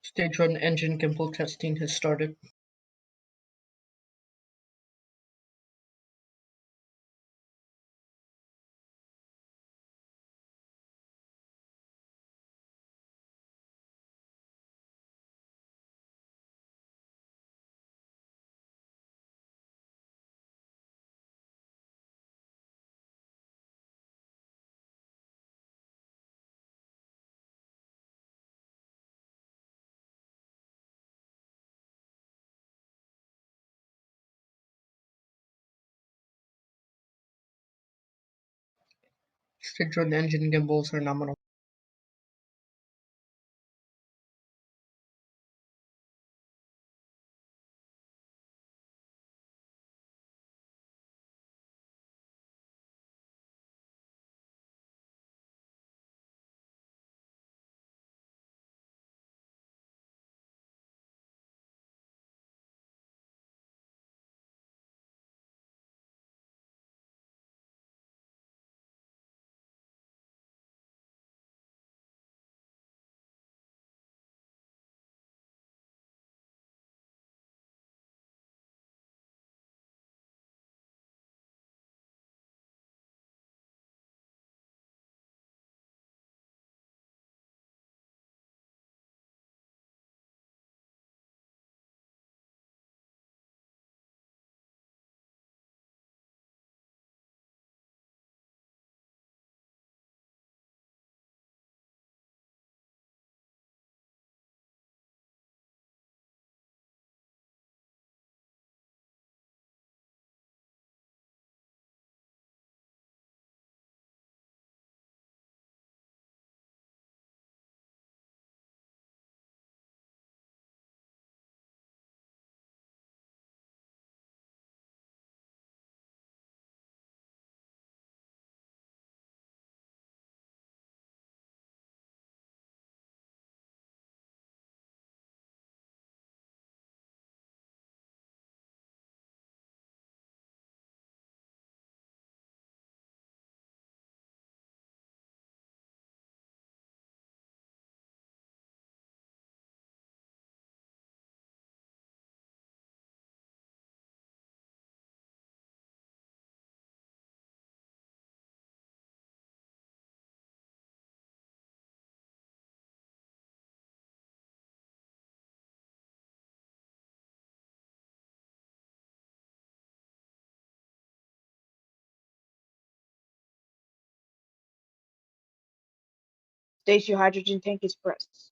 Stage 1 engine gimbal testing has started. Stage 1 engine gimbals are nominal. Stage 2 hydrogen tank is pressed.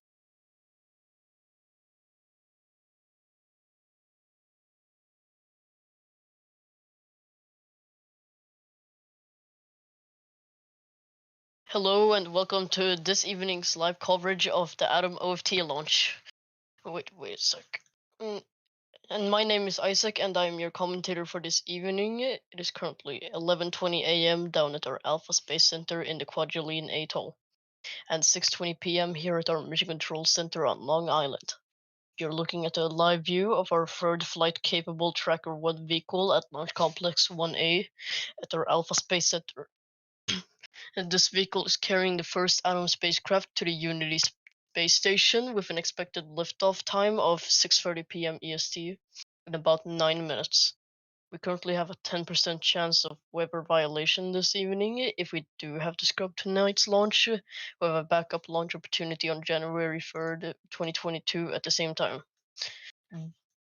Hello and welcome to this evening's live coverage of the Atom OFT launch. Wait a sec. And my name is Isaac and I'm your commentator for this evening. It is currently 11:20 a.m. down at our Alpha Space Center in the Kwajalein Atoll, and 6:20 p.m. here at our Mission Control Center on Long Island. You're looking at a live view of our third flight-capable Tracker 1 vehicle at Launch Complex 1A at our Alpha Space Center. And this vehicle is carrying the first Atom spacecraft to the Unity space station with an expected liftoff time of 6:30 p.m. EST in about 9 minutes. We currently have a 10% chance of weather violation this evening. If we do have to scrub tonight's launch, we have a backup launch opportunity on January 3rd, 2022 at the same time.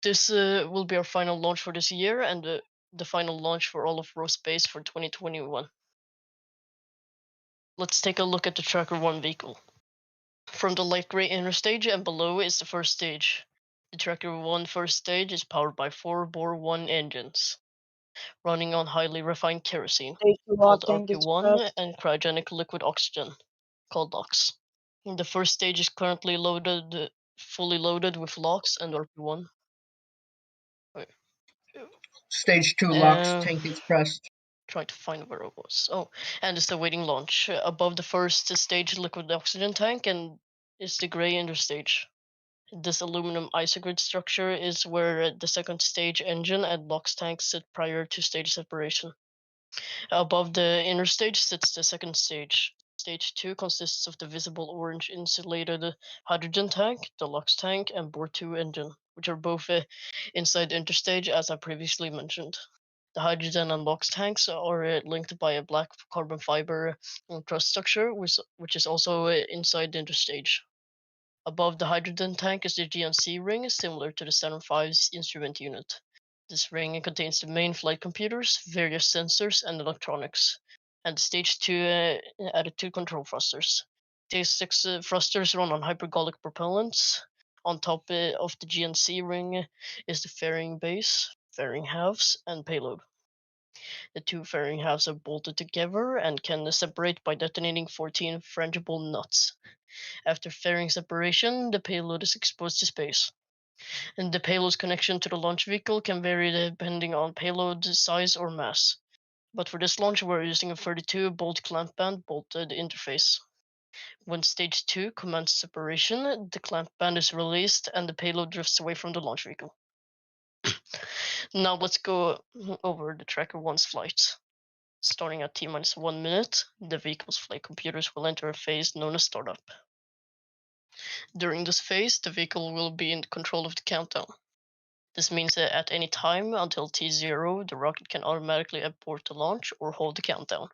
This will be our final launch for this year and the final launch for all of Rose Space for 2021. Let's take a look at the Tracker 1 vehicle. From the light gray inner stage and below is the first stage. The Tracker 1 first stage is powered by 4 Bore 1 engines, running on highly refined kerosene, Stage 2 called tank is RP1, pressed. and cryogenic liquid oxygen, called LOX. The first stage is currently fully loaded with LOX and RP1. Wait. Stage 2 LOX tank is pressed. Trying to find where it was. Oh, and it's awaiting launch. Above the first stage liquid oxygen tank and is the gray interstage. This aluminum isogrid structure is where the second stage engine and LOX tanks sit prior to stage separation. Above the inner stage sits the second stage Stage 2 consists of the visible orange insulated hydrogen tank, the LOX tank, and Bohr 2 engine, which are both inside the interstage, as I previously mentioned. The hydrogen and LOX tanks are linked by a black carbon fiber truss structure, which is also inside the interstage. Above the hydrogen tank is the GNC ring, similar to the Saturn V's instrument unit. This ring contains the main flight computers, various sensors, and electronics, and Stage 2 added 2 control thrusters. These 6 thrusters run on hypergolic propellants. On top of the GNC ring is the fairing base, fairing halves, and payload. The 2 fairing halves are bolted together and can separate by detonating 14 frangible nuts. After fairing separation, the payload is exposed to space. And the payload's connection to the launch vehicle can vary depending on payload size or mass. But for this launch, we're using a 32 bolt clamp band bolted interface. When Stage 2 commands separation, the clamp band is released and the payload drifts away from the launch vehicle. Now let's go over the Tracker 1's flight. Starting at T-1 minute, the vehicle's flight computers will enter a phase known as startup. During this phase, the vehicle will be in control of the countdown. This means that at any time until T0, the rocket can automatically abort the launch or hold the countdown.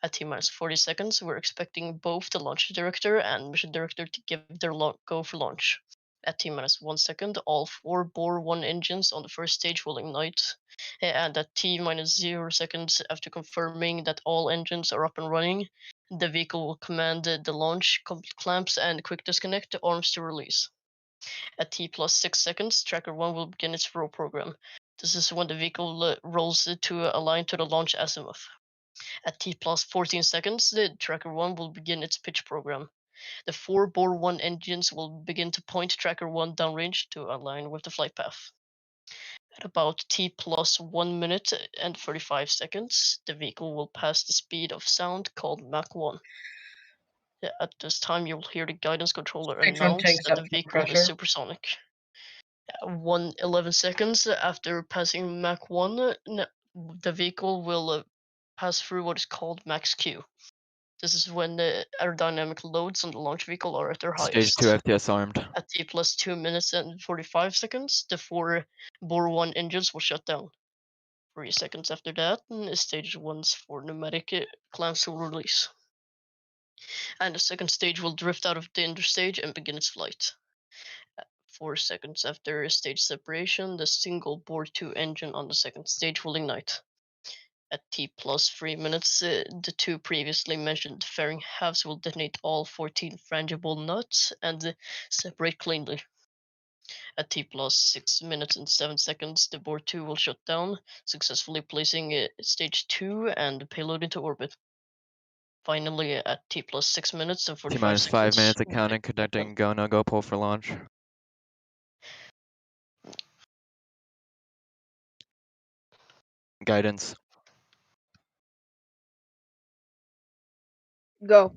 At T-minus 40 seconds, we're expecting both the launch director and mission director to give their go for launch. At T-minus 1 second, all 4 Bohr 1 engines on the first stage will ignite. And at T-minus 0 seconds, after confirming that all engines are up and running, the vehicle will command the launch clamps and quick disconnect the arms to release. At T plus 6 seconds, Tracker 1 will begin its roll program. This is when the vehicle rolls to align to the launch azimuth. At T plus 14 seconds, the Tracker 1 will begin its pitch program. The 4 Bohr 1 engines will begin to point Tracker 1 downrange to align with the flight path. At about T plus 1 minute and 35 seconds, the vehicle will pass the speed of sound called Mach 1. At this time, you'll hear the guidance controller Stage 1 announce tanks that up the to vehicle is pressure. supersonic. 11 seconds after passing Mach 1, the vehicle will pass through what is called max Q. This is when the aerodynamic loads on the launch vehicle are at their Stage highest. 2 FTS armed. At T plus 2 minutes and 45 seconds, the 4 Bohr 1 engines will shut down. 3 seconds after that, Stage 1's 4 pneumatic clamps will release. And the second stage will drift out of the interstage and begin its flight. 4 seconds after stage separation, the single Bohr 2 engine on the second stage will ignite. At T plus 3 minutes, the 2 previously mentioned fairing halves will detonate all 14 frangible nuts and separate cleanly. At T plus 6 minutes and 7 seconds, the Bohr 2 will shut down, successfully placing stage 2 and the payload into orbit. Finally, at T plus 6 minutes and 45 T-minus seconds... 5 minutes accounting, conducting go, no go, pull for launch. Guidance. Go.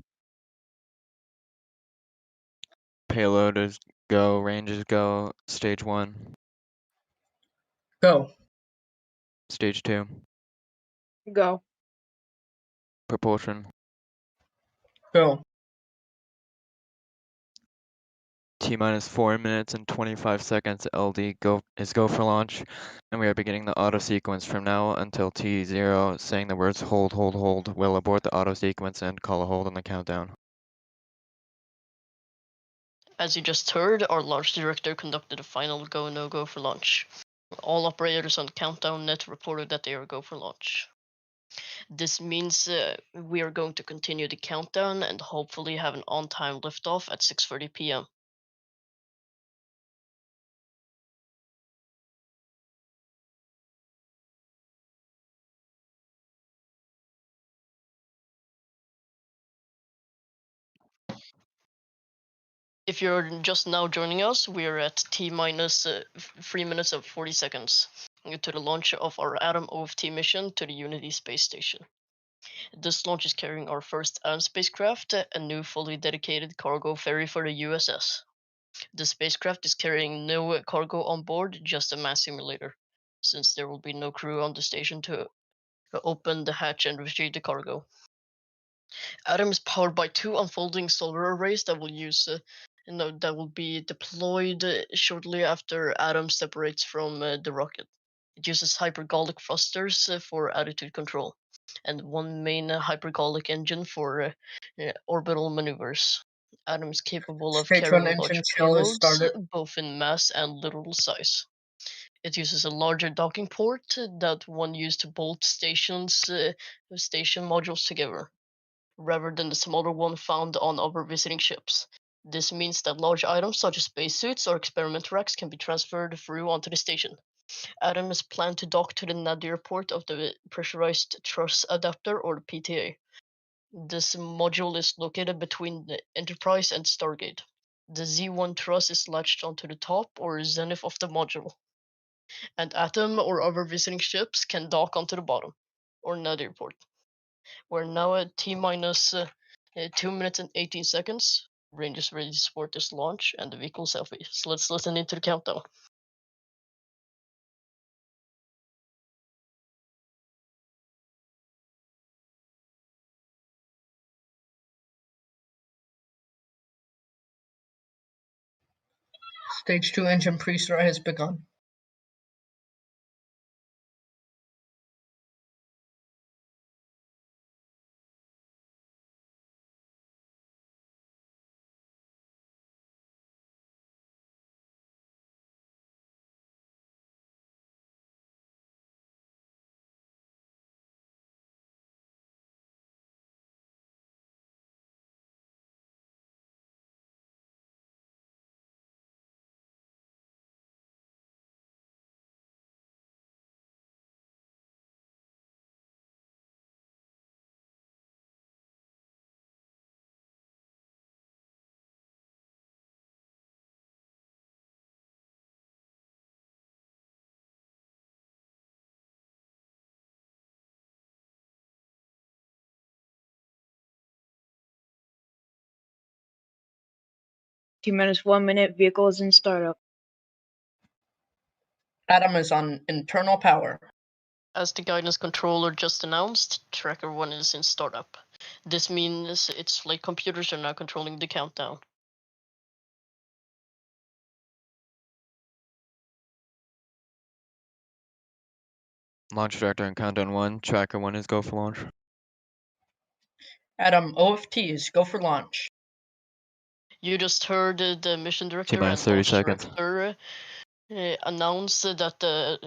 Payload is go, range is go, stage 1. Go. Stage 2. Go. Propulsion. Go. T-minus 4 minutes and 25 seconds, LD is go for launch, and we are beginning the auto sequence from now until T0, saying the words hold, hold, hold. We'll abort the auto sequence and call a hold on the countdown. As you just heard, our launch director conducted a final go, no go for launch. All operators on the countdown net reported that they are go for launch. This means we are going to continue the countdown and hopefully have an on-time liftoff at 6:30 p.m. If you're just now joining us, we are at T-minus 3 minutes and 40 seconds to the launch of our Atom OFT mission to the Unity space station. This launch is carrying our first Atom spacecraft, a new fully dedicated cargo ferry for the USS. The spacecraft is carrying no cargo on board, just a mass simulator, since there will be no crew on the station to open the hatch and retrieve the cargo. Atom is powered by 2 unfolding solar arrays that will that will be deployed shortly after Atom separates from the rocket. It uses hypergolic thrusters for attitude control, and 1 main hypergolic engine for orbital maneuvers. Atom is capable of Stage 1 carrying engine large shell is payloads, started. both in mass and literal size. It uses a larger docking port that one used to bolt station modules together, rather than the smaller one found on other visiting ships. This means that large items such as spacesuits or experiment racks can be transferred through onto the station. Atom is planned to dock to the nadir port of the pressurized truss adapter, or the PTA. This module is located between the Enterprise and Stargate. The Z1 truss is latched onto the top or zenith of the module, and Atom or other visiting ships can dock onto the bottom, or nadir port. We're now at T-minus 2 minutes and 18 seconds. Range is ready to support this launch, and the vehicle selfie. So let's listen into the countdown. Stage 2 engine pre-start has begun. T-minus 1 minute, vehicle is in startup. Atom is on internal power. As the guidance controller just announced, Tracker 1 is in startup. This means its flight computers are now controlling the countdown. Launch director and countdown 1. Tracker 1 is go for launch. Atom, OFT is go for launch. You just heard the mission director T-minus and 30 launch seconds. director announce that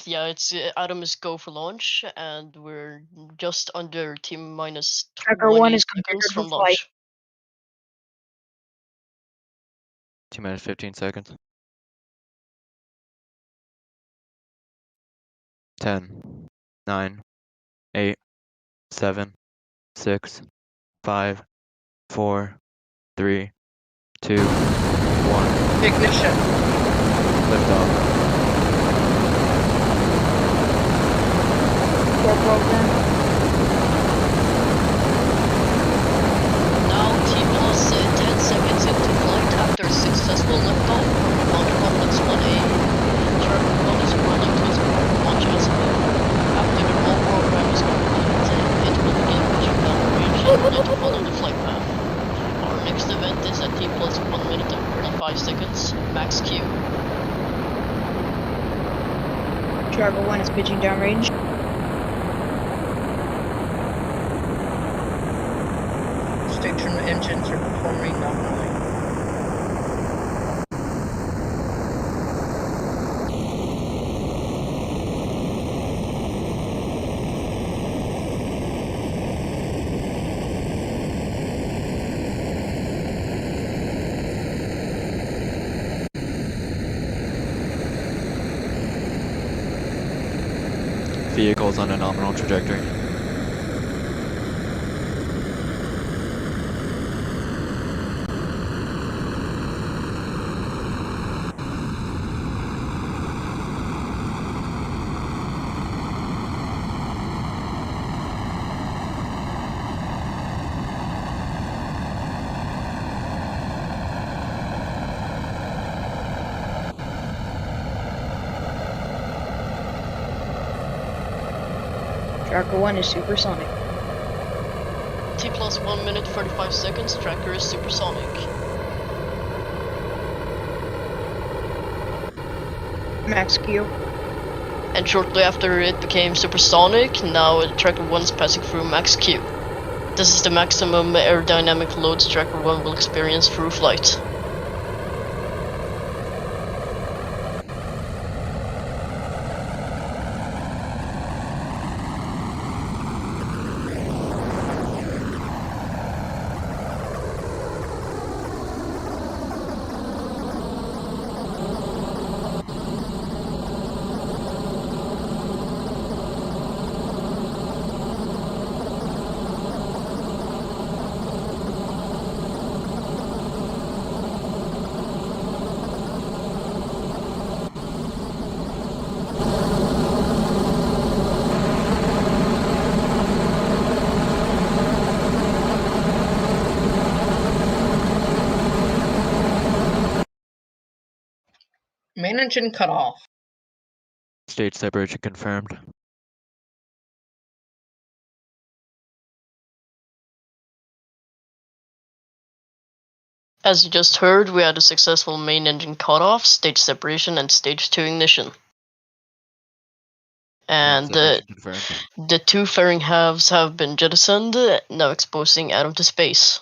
it's Atom is go for launch, and we're just under T-minus Tracker 1 20 is seconds configured for from flight. launch. T-minus 15 seconds. 10, 9, 8, 7, 6, 5, 4, 3, 2, 1. Ignition. Liftoff. Core program. Now T-plus 10 seconds into flight after successful liftoff from Launch Complex 1A. Tracker 1 is running to its launch azimuth. After the roll program is complete, it will begin pushing down range and to follow the flight path. Our next event is at T-plus 1 minute and 35 seconds, max Q. Tracker 1 is pitching downrange. Station engines are performing nominally. Vehicles on a nominal trajectory. Tracker 1 is supersonic. T plus 1 minute 35 seconds, tracker is supersonic. Max Q. And shortly after it became supersonic, now tracker 1 is passing through max Q. This is the maximum aerodynamic loads tracker 1 will experience through flight. Main engine cut off. Stage separation confirmed. As you just heard, we had a successful main engine cutoff, stage separation, and stage 2 ignition. And Confirmed. the two fairing halves have been jettisoned, now exposing Atom to space.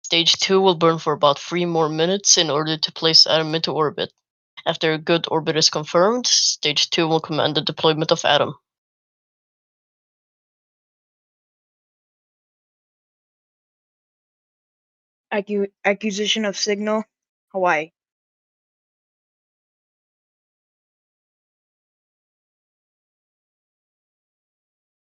Stage 2 will burn for about 3 more minutes in order to place Atom into orbit. After a good orbit is confirmed, Stage 2 will command the deployment of Atom. Acquisition of signal, Hawaii.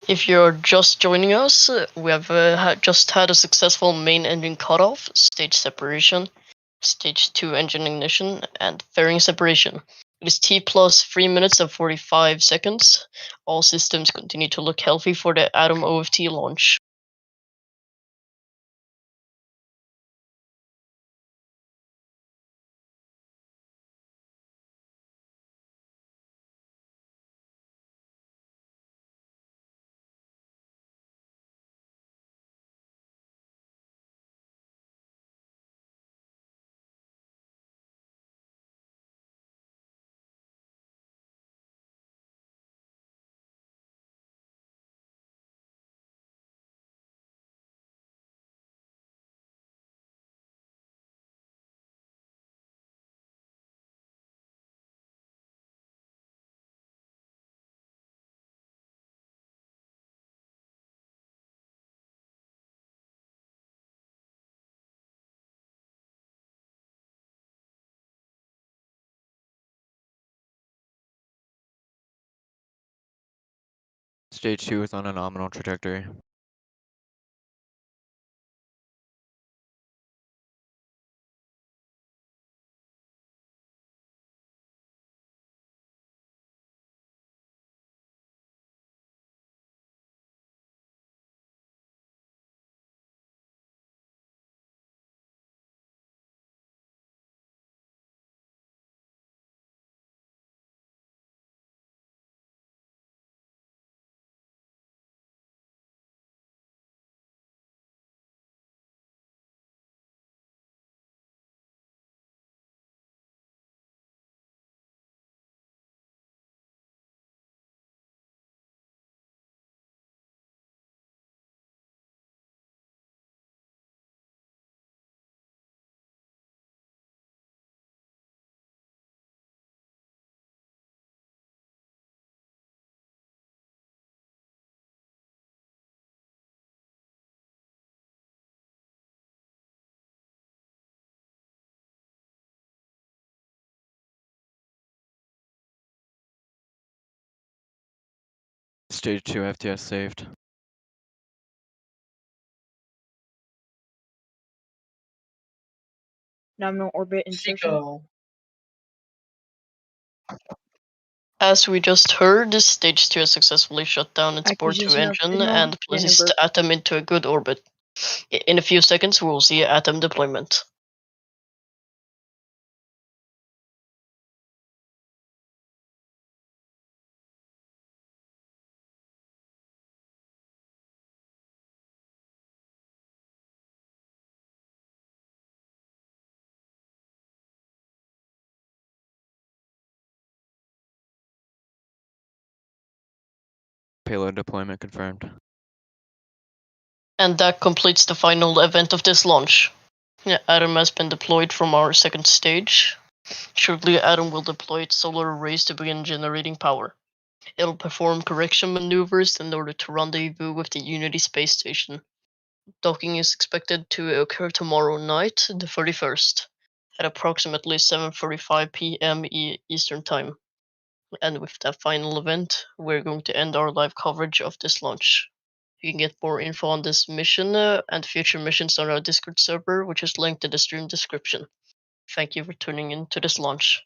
If you're just joining us, we have just had a successful main engine cutoff, stage separation, stage 2 engine ignition, and fairing separation. It is T plus 3 minutes and 45 seconds. All systems continue to look healthy for the Atom OFT launch. Stage 2 is on a nominal trajectory. Stage 2 FTS saved. Nominal orbit insertion. Seco. As we just heard, Stage 2 has successfully shut down its board 2 Acquisition of engine signal, and places Vandenberg. the Atom into a good orbit. In a few seconds, we will see Atom deployment. payload deployment confirmed. And that completes the final event of this launch. Yeah, Adam has been deployed from our second stage. Shortly, Adam will deploy its solar arrays to begin generating power. It'll perform correction maneuvers in order to rendezvous with the Unity space station. Docking is expected to occur tomorrow night, the 31st, at approximately 7:45 p.m. Eastern Time. And with that final event, we're going to end our live coverage of this launch. You can get more info on this mission and future missions on our Discord server, which is linked in the stream description. Thank you for tuning in to this launch.